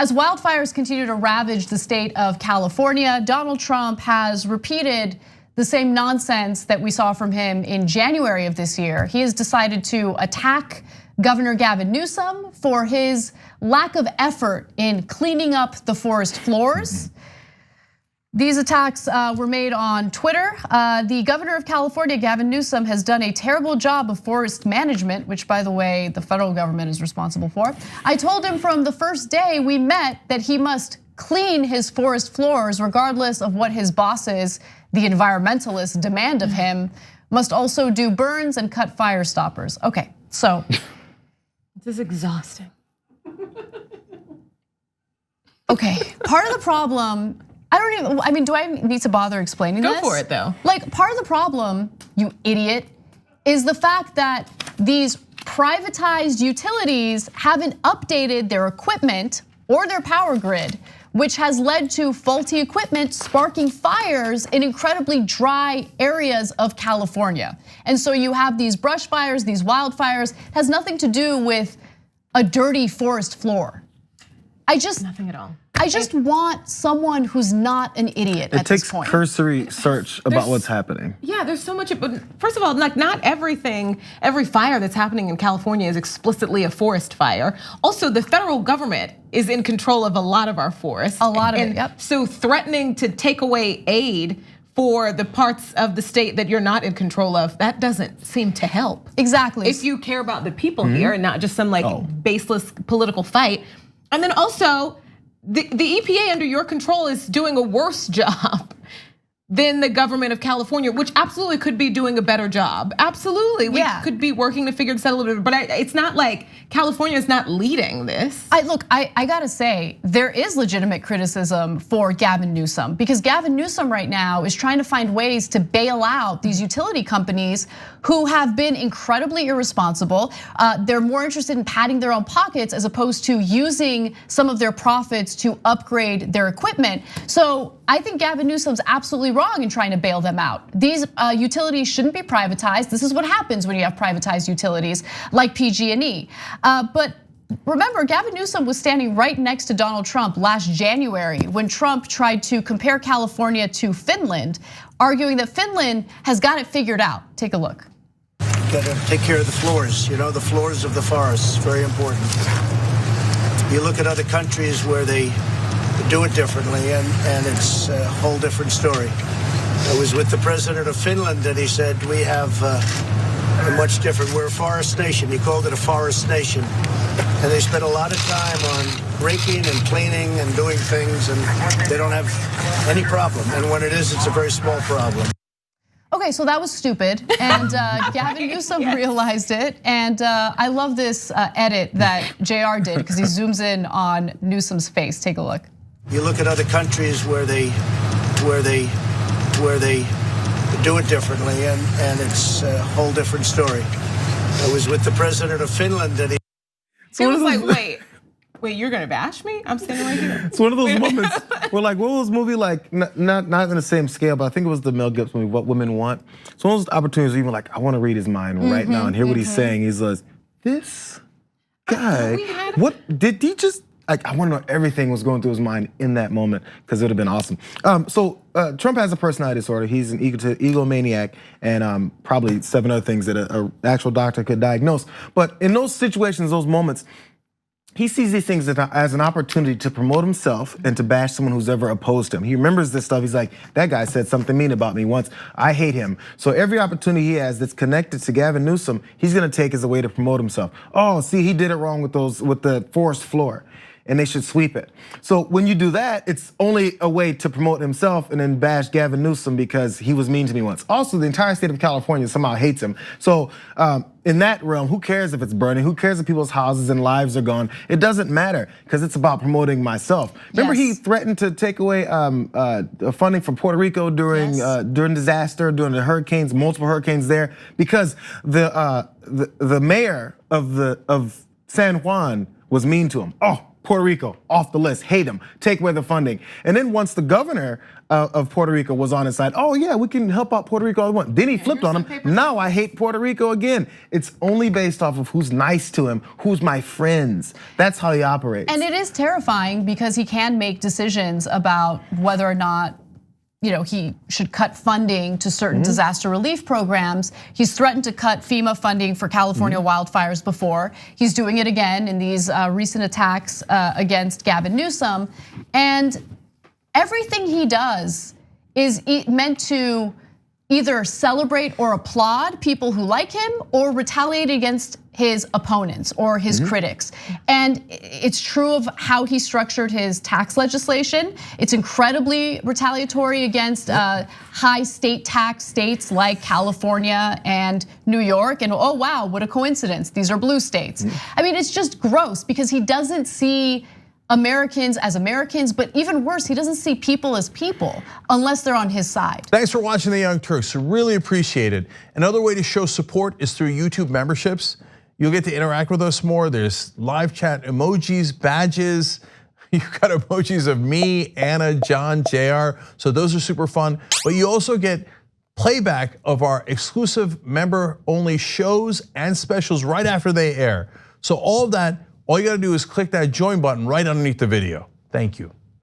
As wildfires continue to ravage the state of California, Donald Trump has repeated the same nonsense that we saw from him in January of this year. He has decided to attack Governor Gavin Newsom for his lack of effort in cleaning up the forest floors. These attacks were made on Twitter. The governor of California, Gavin Newsom, has done a terrible job of forest management, which, by the way, the federal government is responsible for. I told him from the first day we met that he must clean his forest floors regardless of what his bosses, the environmentalists, demand of him, must also do burns and cut fire stoppers. Okay, so. This is exhausting. Okay, part of the problem, I mean, do I need to bother explaining this? Go for it though. Like, part of the problem, you idiot, is the fact that these privatized utilities haven't updated their equipment or their power grid, which has led to faulty equipment sparking fires in incredibly dry areas of California. And so you have these brush fires, these wildfires, it has nothing to do with a dirty forest floor. Nothing at all. I just want someone who's not an idiot at this point. It takes cursory search about what's happening. Yeah, there's so much, but first of all, like not every fire that's happening in California is explicitly a forest fire. Also, the federal government is in control of a lot of our forests. A lot of it, yep. So threatening to take away aid for the parts of the state that you're not in control of, that doesn't seem to help. Exactly. If you care about the people here and not just some baseless political fight. And then also, the EPA under your control is doing a worse job than the government of California, which absolutely could be doing a better job. Absolutely, we could be working to figure this out a little bit, but it's not like California is not leading this. Look, I gotta say, there is legitimate criticism for Gavin Newsom because Gavin Newsom right now is trying to find ways to bail out these utility companies who have been incredibly irresponsible. They're more interested in padding their own pockets as opposed to using some of their profits to upgrade their equipment. So I think Gavin Newsom's absolutely wrong in trying to bail them out. These utilities shouldn't be privatized. This is what happens when you have privatized utilities like PG&E. But remember, Gavin Newsom was standing right next to Donald Trump last January when Trump tried to compare California to Finland, arguing that Finland has got it figured out. Take a look. Gotta take care of the floors, the floors of the forests, very important. You look at other countries where they do it differently, and it's a whole different story. I was with the president of Finland, and he said, we have a much different, we're a forest nation. He called it a forest nation. And they spend a lot of time on raking and cleaning and doing things, and they don't have any problem. And when it is, it's a very small problem. Okay, so that was stupid, and Gavin Newsom realized it, and I love this edit that Jayar did because he zooms in on Newsom's face. Take a look. You look at other countries where they do it differently, and it's a whole different story. I was with the president of Finland, and he was like, wait, you're gonna bash me? I'm standing right here. It's one of those moments where like, what was the movie like? Not in the same scale, but I think it was the Mel Gibson movie, What Women Want. It's one of those opportunities where even like, I want to read his mind right now and hear what he's saying. He's like, this guy, what did he just? Like, I want to know everything was going through his mind in that moment because it would have been awesome. So Trump has a personality disorder. He's an egomaniac and probably 7 other things that an actual doctor could diagnose. But in those situations, those moments, he sees these things as an opportunity to promote himself and to bash someone who's ever opposed him. He remembers this stuff. He's like, that guy said something mean about me once. I hate him. So every opportunity he has that's connected to Gavin Newsom, he's gonna take as a way to promote himself. Oh, see, he did it wrong with the forest floor, and they should sweep it. So when you do that, it's only a way to promote himself and then bash Gavin Newsom because he was mean to me once. Also, the entire state of California somehow hates him. So in that realm, who cares if it's burning? Who cares if people's houses and lives are gone? It doesn't matter because it's about promoting myself. Remember, he threatened to take away funding from Puerto Rico during disaster, during the hurricanes, multiple hurricanes there, because the mayor of San Juan was mean to him. Oh, Puerto Rico, off the list, hate him, take away the funding. And then once the governor of Puerto Rico was on his side, oh yeah, we can help out Puerto Rico all we want. Then he flipped on him, now I hate Puerto Rico again. It's only based off of who's nice to him, who's my friends. That's how he operates. And it is terrifying because he can make decisions about whether or not he should cut funding to certain disaster relief programs. He's threatened to cut FEMA funding for California wildfires before. He's doing it again in these recent attacks against Gavin Newsom. And everything he does is meant to either celebrate or applaud people who like him or retaliate against his opponents or his critics. And it's true of how he structured his tax legislation. It's incredibly retaliatory against high state tax states like California and New York. And oh wow, what a coincidence, these are blue states. I mean, it's just gross because he doesn't see Americans as Americans, but even worse, he doesn't see people as people unless they're on his side. Thanks for watching The Young Turks, really appreciate it. Another way to show support is through YouTube memberships. You'll get to interact with us more. There's live chat emojis, badges. You've got emojis of me, Anna, John, Jayar. So those are super fun. But you also get playback of our exclusive member-only shows and specials right after they air. So all of that, all you gotta do is click that join button right underneath the video. Thank you.